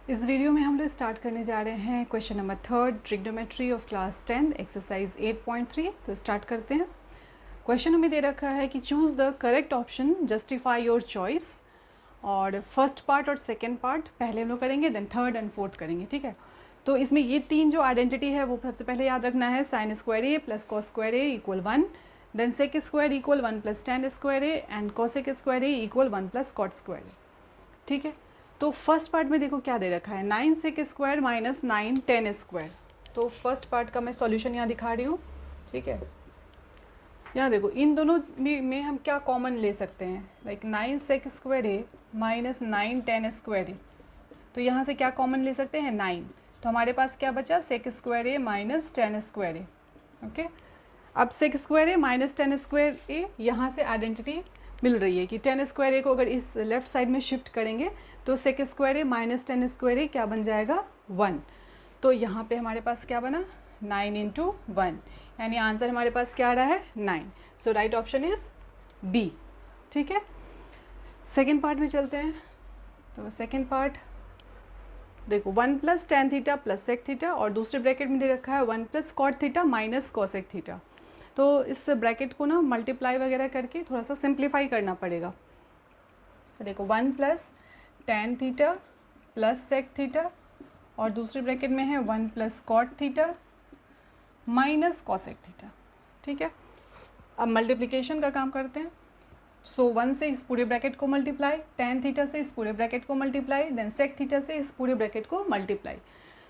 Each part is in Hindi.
इस वीडियो में हम लोग स्टार्ट करने जा रहे हैं question number 3 trigonometry of class 10 exercise 8.3। तो स्टार्ट करते हैं। क्वेश्चन हमें दे रखा है कि choose the correct option, justify your choice. और फर्स्ट पार्ट और सेकेंड पार्ट पहले हम लोग करेंगे, देन थर्ड एंड फोर्थ करेंगे, ठीक है। तो इसमें ये तीन जो आइडेंटिटी है वो सबसे पहले याद रखना है। Sine square A plus cos square A equal 1, then sec square equal 1 plus tan square A and cosec square A equal 1 plus cot square A, ठीक है। तो फर्स्ट पार्ट में देखो क्या दे रखा है, 9 सेक स्क्वायर माइनस 9 10 स्क्वायर। तो फर्स्ट पार्ट का मैं सॉल्यूशन यहाँ दिखा रही हूँ, ठीक है। यहाँ देखो इन दोनों में हम क्या कॉमन ले सकते हैं, लाइक 9 सेक स्क्वायर है माइनस 9 10 स्क्वायर है। तो यहाँ से क्या कॉमन ले सकते हैं, 9। तो हमारे पास क्या बचा, सेक स्क्वायर है माइनस 10 स्क्वायर है, ओके। अब सेक स्क्वायर है माइनस 10 स्क्वायर ए, यहाँ से आइडेंटिटी मिल रही है कि 10 स्क्वायर ए को अगर इस लेफ्ट साइड में शिफ्ट करेंगे तो सेक स्क्वायर ए माइनस 10 स्क्वायर ए क्या बन जाएगा, 1। तो यहाँ पे हमारे पास क्या बना, 9 इंटू 1, यानी आंसर हमारे पास क्या आ रहा है, 9। सो राइट ऑप्शन इज बी, ठीक है। सेकेंड पार्ट में चलते हैं। तो सेकेंड पार्ट देखो 1 plus tan theta plus sec theta, और दूसरे ब्रैकेट में दे रखा है 1 plus cot theta minus cosec theta. तो इस ब्रैकेट को ना मल्टीप्लाई वगैरह करके थोड़ा सा सिंप्लीफाई करना पड़ेगा। तो देखो 1 plus tan theta plus sec theta, और दूसरे ब्रैकेट में है 1 plus cot theta minus cosec theta, ठीक है। अब मल्टीप्लिकेशन का काम करते हैं। सो 1 से इस पूरे ब्रैकेट को मल्टीप्लाई, टेन थीटा से इस पूरे ब्रैकेट को मल्टीप्लाई, देन सेक थीटा से इस पूरे ब्रैकेट को मल्टीप्लाई।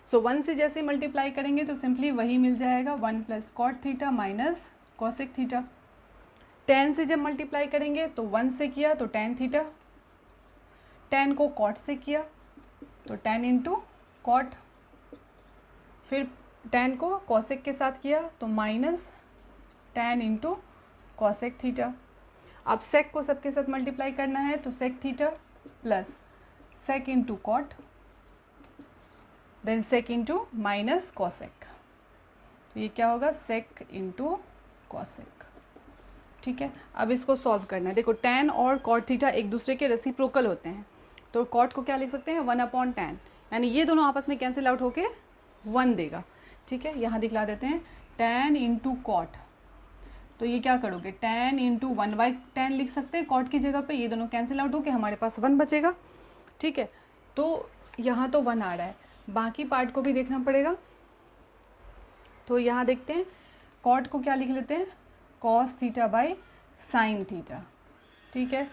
सो 1 से जैसे मल्टीप्लाई करेंगे तो सिंपली वही मिल जाएगा, 1 plus cot theta minus cosec theta. 10 से जब मल्टीप्लाई करेंगे तो 1 से किया तो टेन थीटा, 10 को कॉट से किया तो 10 इंटू कॉट, फिर 10 को कोसेक के साथ किया तो माइनस 10 इंटू कोसेक थीटा। अब सेक को सबके साथ मल्टीप्लाई करना है तो sec theta plus sec into cot, then sec into minus cosec. तो ये क्या होगा, सेक इंटू कोसेक, ठीक है। अब इसको सॉल्व करना है। देखो टेन और कॉट थीटा एक दूसरे के रेसिप्रोकल होते हैं, तो कॉट को क्या लिख सकते हैं, 1/10, यानी ये दोनों आपस में कैंसिल आउट होके 1 देगा, ठीक है। यहाँ दिखला देते हैं 10 इंटू कॉट, तो ये क्या करोगे, 10 इंटू 1/10 लिख सकते हैं कॉट की जगह पे। ये दोनों कैंसिल आउट होके हमारे पास 1 बचेगा, ठीक है। तो यहाँ तो 1 आ रहा है, बाकी पार्ट को भी देखना पड़ेगा। तो यहाँ देखते हैं, कॉट को क्या लिख लेते हैं, cos theta by sine theta, ठीक है।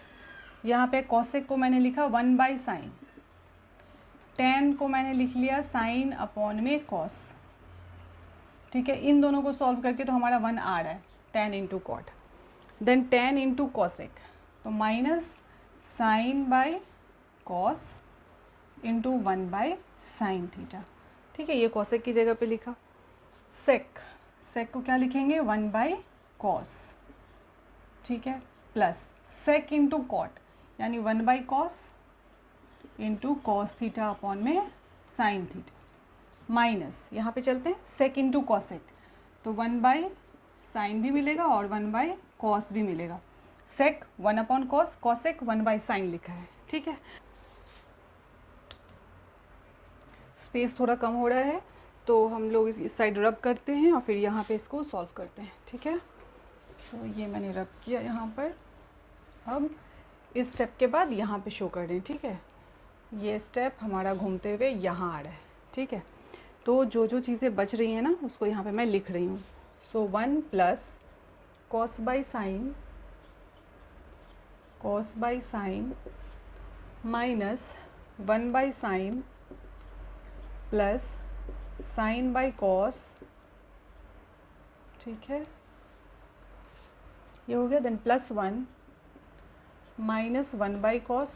यहाँ पे कॉसेक को मैंने लिखा 1/साइन, 10 को मैंने लिख लिया साइन अपॉन में कॉस, ठीक है। इन दोनों को सॉल्व करके तो हमारा 1 आ रहा है, 10 into cot, then 10 into cosec, तो minus sine by cos into 1/साइन थीटा, ठीक है। ये कॉसेक की जगह पे लिखा। सेक, सेक को क्या लिखेंगे, 1/कॉस, ठीक है, प्लस सेक इंटू कॉट, यानी 1/कॉस इंटू कॉस थीटा अपॉन में साइन थीटा, माइनस यहाँ पे चलते हैं सेक इंटू कॉसेक, तो 1/साइन भी मिलेगा और 1/कॉस भी मिलेगा। सेक 1/कॉस, कॉसेक 1/साइन लिखा है, ठीक है। स्पेस थोड़ा कम हो रहा है तो हम लोग इस साइड रब करते हैं और फिर यहाँ पे इसको सॉल्व करते हैं, ठीक है। सो ये मैंने रब किया यहाँ पर। अब इस स्टेप के बाद यहाँ पे शो कर रहे हैं, ठीक है। ये स्टेप हमारा घूमते हुए यहाँ आ रहा है, ठीक है। तो जो जो चीज़ें बच रही हैं ना उसको यहाँ पे मैं लिख रही हूँ। So 1 plus cos by sine minus 1/साइन प्लस साइन बाई कॉस, ठीक है, ये हो गया। देन प्लस 1 माइनस 1/कॉस,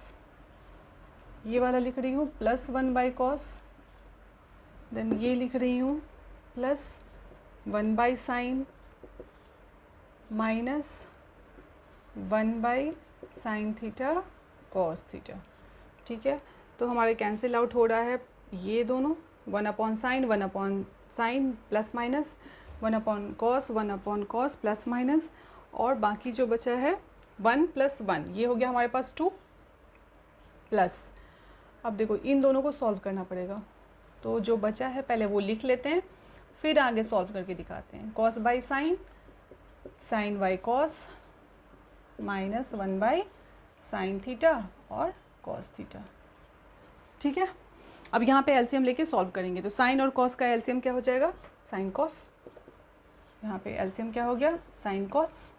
ये वाला लिख रही हूँ प्लस 1/कॉस, देन ये लिख रही हूँ प्लस 1/साइन माइनस 1/साइन थीटा कॉस थीटा, ठीक है। तो हमारे कैंसिल आउट हो रहा है ये दोनों, 1/साइन 1/साइन प्लस माइनस, 1/कॉस 1/कॉस प्लस माइनस, और बाकी जो बचा है 1 + 1, ये हो गया हमारे पास 2 प्लस अब देखो इन दोनों को सॉल्व करना पड़ेगा, तो जो बचा है पहले वो लिख लेते हैं, फिर आगे सॉल्व करके दिखाते हैं। Cos by sine, sine by cos, minus 1 by sine theta और कॉस थीटा। ठीक है, अब यहाँ पे एलसीएम लेके सॉल्व करेंगे। तो साइन और कॉस का एलसीएम क्या हो जाएगा? Sine cos. यहाँ पे एलसीएम क्या हो गया? Sine cos.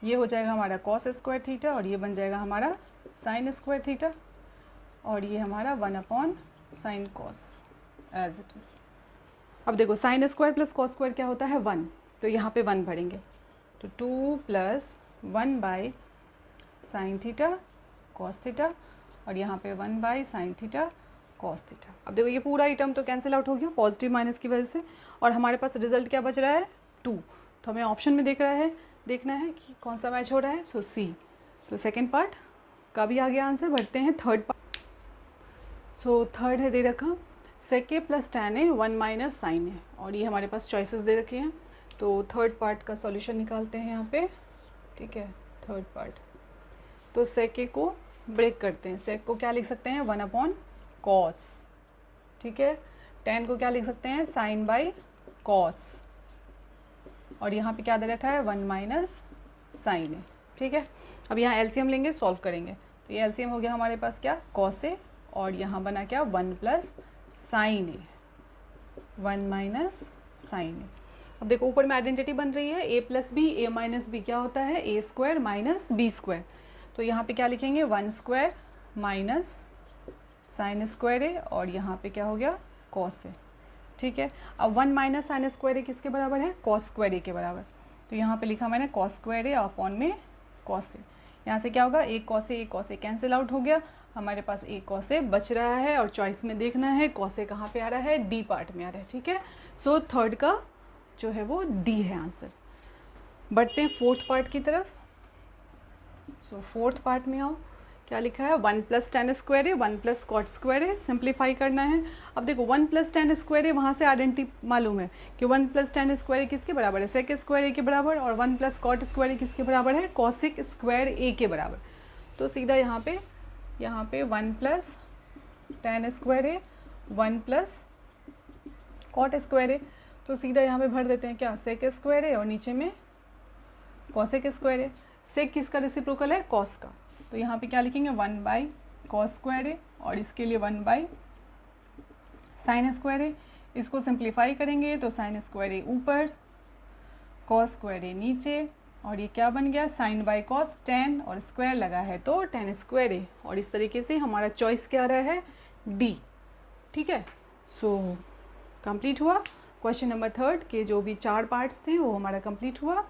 ये हो जाएगा हमारा कॉस स्क्वायर थीटा और ये बन जाएगा हमारा साइन स्क्वायर थीटा, और ये हमारा 1 upon sine cos as it is. अब देखो sine square plus cos square क्या होता है? 1, तो यहाँ पे 1 भरेंगे, तो 2 plus 1 by sine theta cos theta, और यहाँ पे 1 by sine theta cos theta. अब देखो ये पूरा आइटम तो कैंसिल आउट हो गया पॉजिटिव माइनस की वजह से, और हमारे पास रिजल्ट क्या बच रहा है? 2। तो हमें ऑप्शन में देखना है कि कौन सा मैच हो रहा है। सो सी। तो सेकेंड पार्ट का भी आ गया आंसर। बढ़ते हैं थर्ड पार्ट। सो थर्ड है दे रखा सेक ए plus tan A 1 minus sign ए, और ये हमारे पास चॉइसेस दे रखे हैं। तो थर्ड पार्ट का सॉल्यूशन निकालते हैं यहाँ पे। ठीक है, थर्ड पार्ट। तो सेक ए को ब्रेक करते हैं। सेक को क्या लिख सकते हैं? 1 अपॉन कॉस। ठीक है, टैन को क्या लिख सकते हैं? साइन बाई कॉस, और यहाँ पे क्या दे रखा है? 1 माइनस साइन है। ठीक है, अब यहाँ एलसीएम लेंगे, सॉल्व करेंगे। तो ये एलसीएम हो गया हमारे पास क्या? कॉस ए, और यहाँ बना क्या? 1 प्लस साइन ए, 1 माइनस साइन ए। अब देखो ऊपर में आइडेंटिटी बन रही है ए प्लस बी, ए माइनस बी क्या होता है? ए स्क्वायर माइनस बी स्क्वायर। तो यहाँ पे क्या लिखेंगे? 1 स्क्वायर माइनस साइन स्क्वायर ए, और यहाँ पे क्या हो गया? Cos A. ठीक है, अब 1 माइनस साइन स्क्वायर ए किसके बराबर है? कॉस स्क्वायर ए के बराबर। तो यहाँ पे लिखा मैंने कॉस स्क्वायर ए अपॉन में कॉस ए। यहाँ से क्या होगा? एक कॉस ए कैंसिल आउट हो गया, हमारे पास एक कॉस ए बच रहा है, और चॉइस में देखना है कॉस ए कहाँ पे आ रहा है? डी पार्ट में आ रहा है। ठीक है, सो थर्ड का जो है वो डी है आंसर। बढ़ते हैं फोर्थ पार्ट की तरफ। सो फोर्थ पार्ट में आओ, क्या लिखा है? 1 प्लस टेन स्क्वायर है, 1 प्लस कॉट स्क्वायर है, सिंप्लीफाई करना है। अब देखो 1 प्लस टेन स्क्वायर है, वहाँ से आइडेंटिटी मालूम है कि 1 प्लस टेन स्क्वायर किसके बराबर है? सेक स्क्वायर ए के बराबर, और 1 प्लस कॉट स्क्वायर किसके बराबर है? कॉसिक स्क्वायर ए के बराबर। तो सीधा यहाँ पे 1 प्लस टेन स्क्वायर है, 1 प्लस कॉट स्क्वायर है, तो सीधा यहाँ पे भर देते हैं क्या? सेक स्क्वायर है, और नीचे में कॉसिक स्क्वायर है। सेक किसका रेसिप्रोकल है? कॉस का। तो यहाँ पे क्या लिखेंगे? 1 बाई कॉस स्क्वायर है, और इसके लिए 1 बाई साइन स्क्वायर है। इसको सिंप्लीफाई करेंगे तो साइन स्क्वायर है ऊपर, कॉस स्क्वायर है नीचे, और ये क्या बन गया? साइन बाई कॉस, टेन, और स्क्वायर लगा है तो टेन स्क्वायर है। और इस तरीके से हमारा चॉइस क्या रहा है? डी। ठीक है, सो कंप्लीट हुआ क्वेश्चन नंबर थर्ड के जो भी 4 पार्ट्स थे वो हमारा कंप्लीट हुआ।